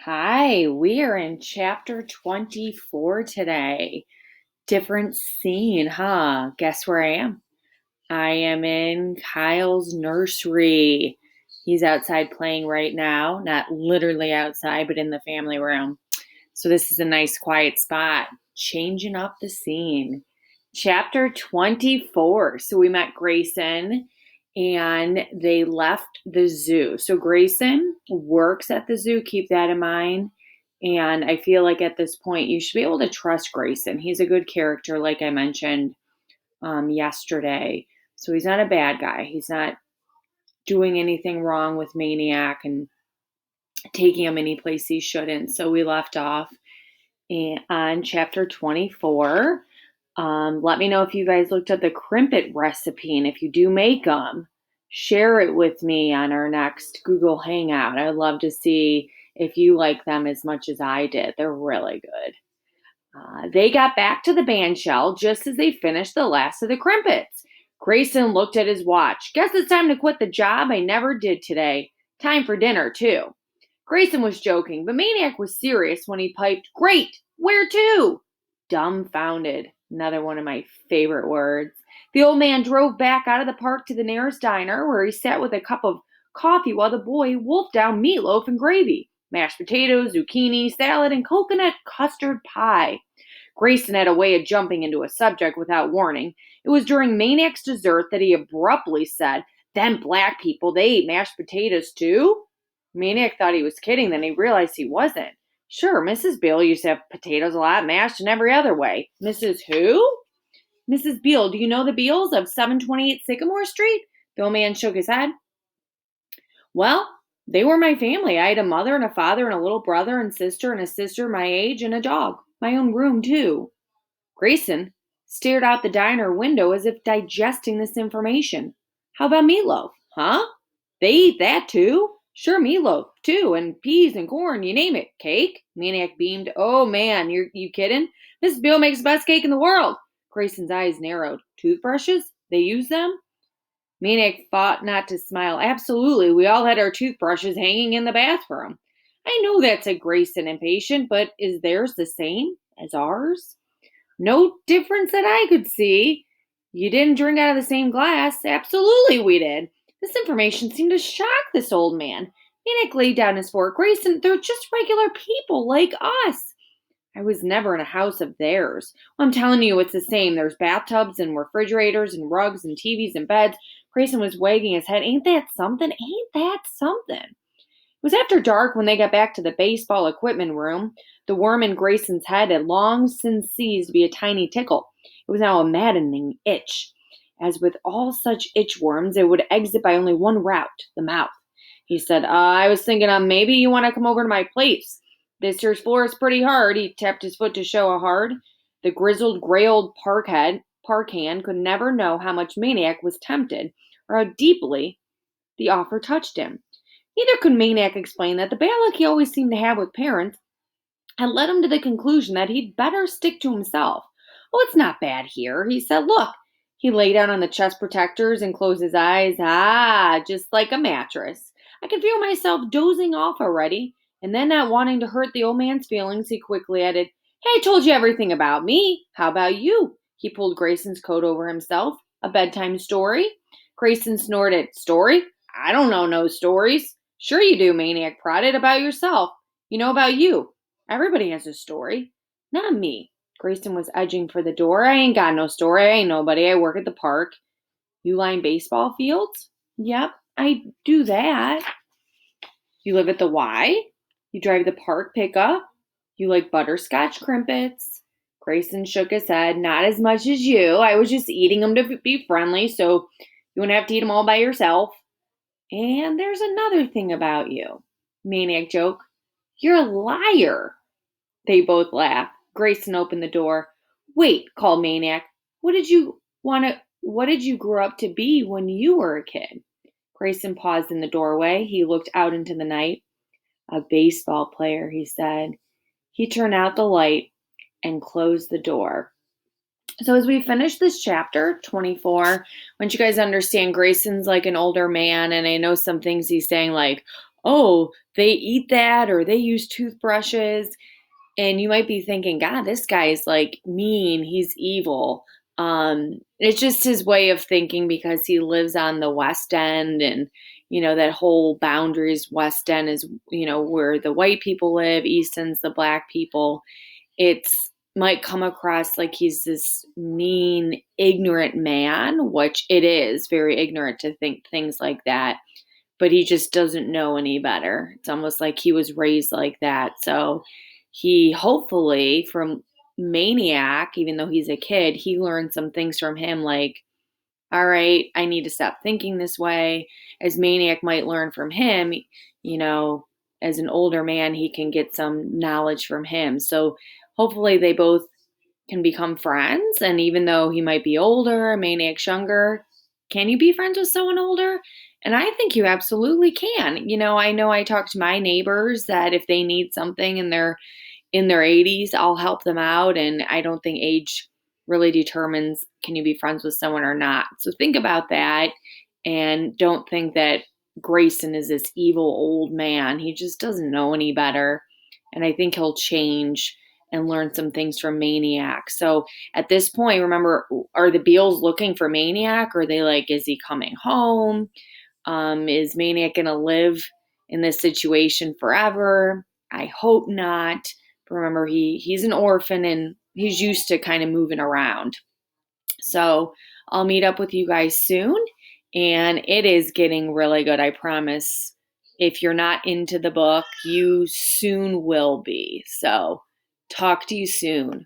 Hi, we are in chapter 24 today. Different scene, huh? Guess where I am? I am in Kyle's nursery. He's outside playing right now, not literally outside, but in the family room. So this is a nice quiet spot. Changing up the scene. Chapter 24. So we met Grayson and they left the zoo. So Grayson works at the zoo, keep that in mind. And I feel like at this point you should be able to trust Grayson. He's a good character, like I mentioned yesterday. So he's not a bad guy. He's not doing anything wrong with Maniac and taking him any place he shouldn't. So we left off on chapter 24. Let me know if you guys looked up the crimpet recipe, and if you do make them, share it with me on our next Google Hangout. I'd love to see if you like them as much as I did. They're really good. They got back to the band shell just as they finished the last of the crimpets. Grayson looked at his watch. Guess it's time to quit the job I never did today. Time for dinner, too. Grayson was joking, but Maniac was serious when he piped, "Great! Where to?" Dumbfounded. Another one of my favorite words. The old man drove back out of the park to the nearest diner where he sat with a cup of coffee while the boy wolfed down meatloaf and gravy, mashed potatoes, zucchini, salad, and coconut custard pie. Grayson had a way of jumping into a subject without warning. It was during Maniac's dessert that he abruptly said, "Them black people, they eat mashed potatoes too?" Maniac thought he was kidding, then he realized he wasn't. Sure, Mrs. Beale used to have potatoes a lot, mashed in every other way. Mrs. who? Mrs. Beale, do you know the Beals of 728 Sycamore Street? The old man shook his head. Well, they were my family. I had a mother and a father and a little brother and sister and a sister my age and a dog. My own room, too. Grayson stared out the diner window as if digesting this information. How about meatloaf? Huh? They eat that too? Sure, meatloaf too, and peas and corn, you name it. Cake? Maniac beamed. Oh man, you kidding? Mrs. Beale makes the best cake in the world. Grayson's eyes narrowed. Toothbrushes? They use them? Maniac fought not to smile. Absolutely, we all had our toothbrushes hanging in the bathroom. I know that, said Grayson, impatient, but is theirs the same as ours? No difference that I could see. You didn't drink out of the same glass. Absolutely, we did. This information seemed to shock this old man. Maniac laid down his fork. Grayson, they're just regular people like us. I was never in a house of theirs. Well, I'm telling you, it's the same. There's bathtubs and refrigerators and rugs and TVs and beds. Grayson was wagging his head. Ain't that something? Ain't that something? It was after dark when they got back to the baseball equipment room. The worm in Grayson's head had long since ceased to be a tiny tickle. It was now a maddening itch. As with all such itchworms, it would exit by only one route, the mouth. He said, I was thinking maybe you want to come over to my place. This here's floor is pretty hard. He tapped his foot to show how hard. The grizzled, gray old park hand could never know how much Maniac was tempted or how deeply the offer touched him. Neither could Maniac explain that the bad luck he always seemed to have with parents had led him to the conclusion that he'd better stick to himself. Oh, it's not bad here, he said. Look. He lay down on the chest protectors and closed his eyes. Ah, just like a mattress. I can feel myself dozing off already. And then, not wanting to hurt the old man's feelings, he quickly added, Hey, I told you everything about me. How about you? He pulled Grayson's coat over himself. A bedtime story? Grayson snorted. Story? I don't know no stories. Sure you do, Maniac prodded. About yourself. You know about you. Everybody has a story. Not me. Grayson was edging for the door. I ain't got no story. I ain't nobody. I work at the park. You line baseball fields? Yep, I do that. You live at the Y? You drive the park pickup? You like butterscotch crimpets? Grayson shook his head. Not as much as you. I was just eating them to be friendly, so you wouldn't have to eat them all by yourself. And there's another thing about you. Maniac joked. You're a liar. They both laughed. Grayson opened the door. Wait, called Maniac. What did you grow up to be when you were a kid? Grayson paused in the doorway. He looked out into the night. A baseball player, he said. He turned out the light and closed the door. So as we finish this chapter, 24, I want you guys to understand Grayson's like an older man, and I know some things he's saying like, oh, they eat that or they use toothbrushes. And you might be thinking, God, this guy is like mean. He's evil. It's just his way of thinking because he lives on the West End and, that whole boundaries. West End is, where the white people live. East End's the black people. It's might come across like he's this mean, ignorant man, which it is very ignorant to think things like that, but he just doesn't know any better. It's almost like he was raised like that. So he hopefully from Maniac, even though he's a kid, he learned some things from him like, all right, I need to stop thinking this way. As Maniac might learn from him, you know, as an older man, he can get some knowledge from him. So hopefully they both can become friends. And even though he might be older, Maniac's younger, can you be friends with someone older? And I think you absolutely can. I know I talk to my neighbors that if they need something and they're in their 80s, I'll help them out. And I don't think age really determines can you be friends with someone or not. So think about that and don't think that Grayson is this evil old man. He just doesn't know any better. And I think he'll change and learn some things from Maniac. So at this point, remember, are the Beals looking for Maniac? Or are they like, is he coming home? Is Maniac going to live in this situation forever? I hope not. But remember, he's an orphan and he's used to kind of moving around. So I'll meet up with you guys soon. And it is getting really good, I promise. If you're not into the book, you soon will be. So talk to you soon.